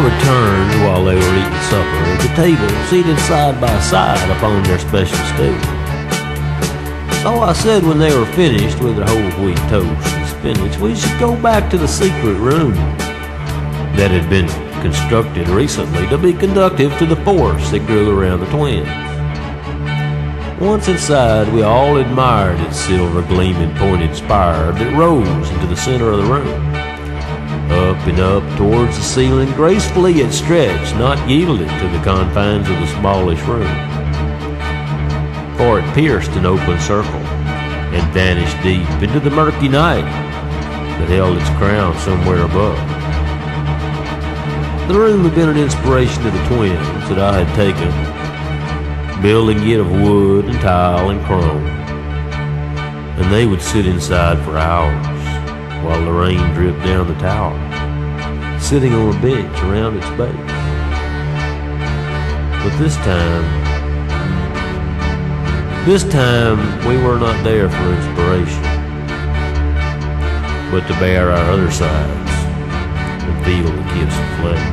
returned while they were eating supper at the table, seated side by side upon their special stew. So I said when they were finished with their whole wheat toast and spinach, we should go back to the secret room that had been constructed recently to be conductive to the force that grew around the twins. Once inside, we all admired its silver gleaming pointed spire that rose into the center of the room. Up and up towards the ceiling, gracefully it stretched, not yielded to the confines of the smallish room. For it pierced an open circle and vanished deep into the murky night that held its crown somewhere above. The room had been an inspiration to the twins that I had taken, building it of wood and tile and chrome, and they would sit inside for hours while the rain dripped down the tower, sitting on a bench around its base. But this time we were not there for inspiration, but to bear our other sides and feel the kiss of flesh.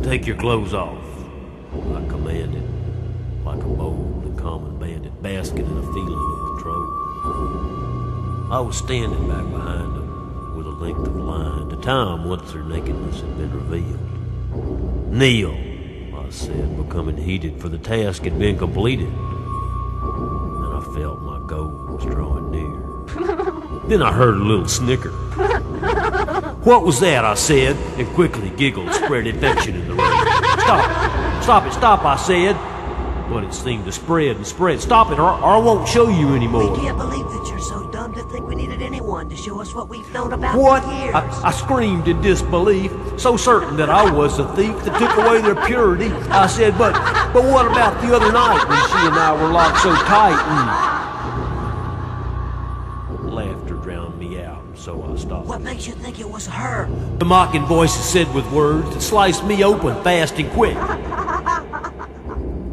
Take your clothes off, I commanded, like a bold and common bandit basking in a feeling of control. I was standing back behind them with a length of line to time once their nakedness had been revealed. Kneel, I said, becoming heated, for the task had been completed, and I felt my goal was drawing near. Then I heard a little snicker. What was that? I said, and quickly giggled, spread infection in the room. Stop, I said. But it seemed to spread and spread. Stop it, or I won't show you anymore. We can't believe that you're so dumb to think we needed anyone to show us what we've known about what? for years. I screamed in disbelief, so certain that I was the thief that took away their purity. I said, but what about the other night when she and I were locked so tight and... Laughter drowned me out, so I stopped. What makes you think it was her? The mocking voices said with words that sliced me open fast and quick.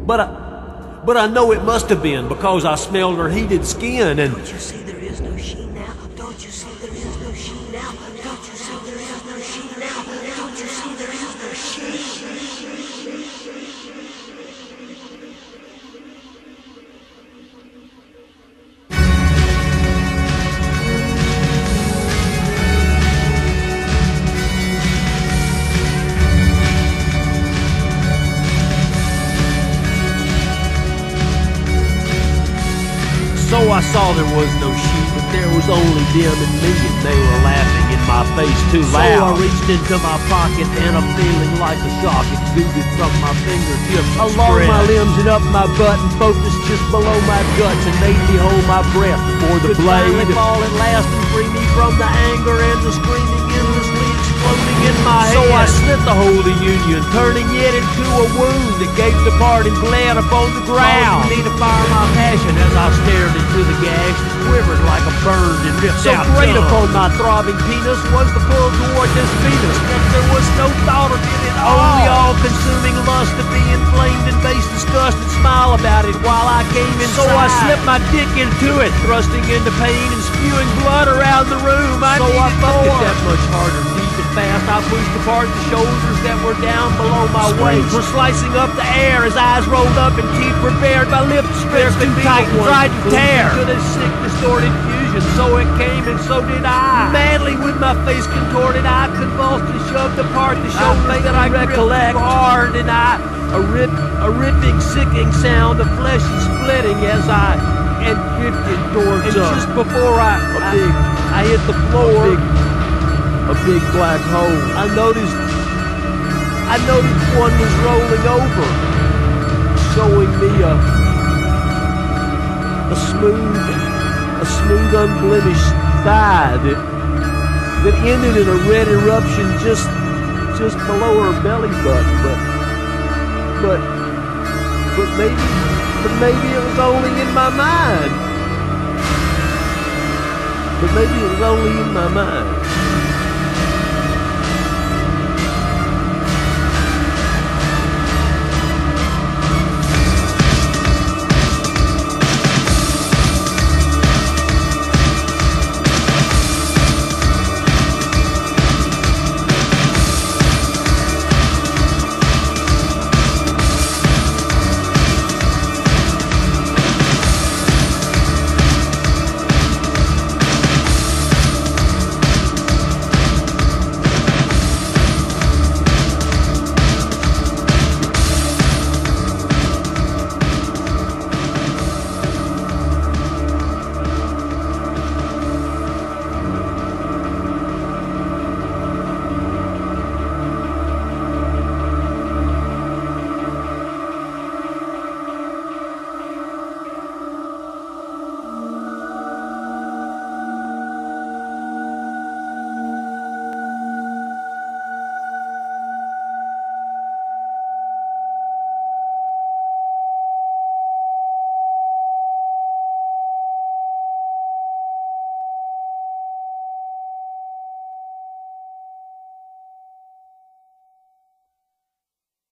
But I know it must have been because I smelled her heated skin and... Don't you see there is no she now? Don't you see there is no she now? Don't you see there is no she now? Don't you see there is no she? So I saw there was no she, but there was only them and me, and they were laughing in my face too loud. So I reached into my pocket, and a feeling like a shock exuded from my fingertips along my limbs and up my butt, and focused just below my guts, and made me hold my breath before the blade could fall at last and free me from the anger and the screaming endlessly exploding in my head. So I slit the Holy Union, turning it into a wound that gaped apart and bled upon the ground. Causing me to fire my passion as I stared into the gash that quivered like a burned and ripped out tongue. So great upon my throbbing penis was the pull toward this Venus that there was no thought of it at all. Only all-consuming lust to be inflamed in base disgust and smile about it while I came inside. So I slipped my dick into it, thrusting into pain and spewing blood around the room. I fucked it that much harder, deep and fast. I pushed apart the shoulders that were down below my waist, were slicing up the air as eyes rolled up and teeth prepared. My lips stripped and tight and tried to tear to this sick, distorted fusion. So it came and so did I. Madly with my face contorted, I convulsed and shoved apart the shoulders that I recollect hard, and a ripping, sicking sound of flesh splitting as I and drifted towards and just before I hit the floor, a big black hole. I noticed one was rolling over, showing me a smooth, unblemished thigh that ended in a red eruption just below her belly button. But maybe it was only in my mind. But maybe it was only in my mind.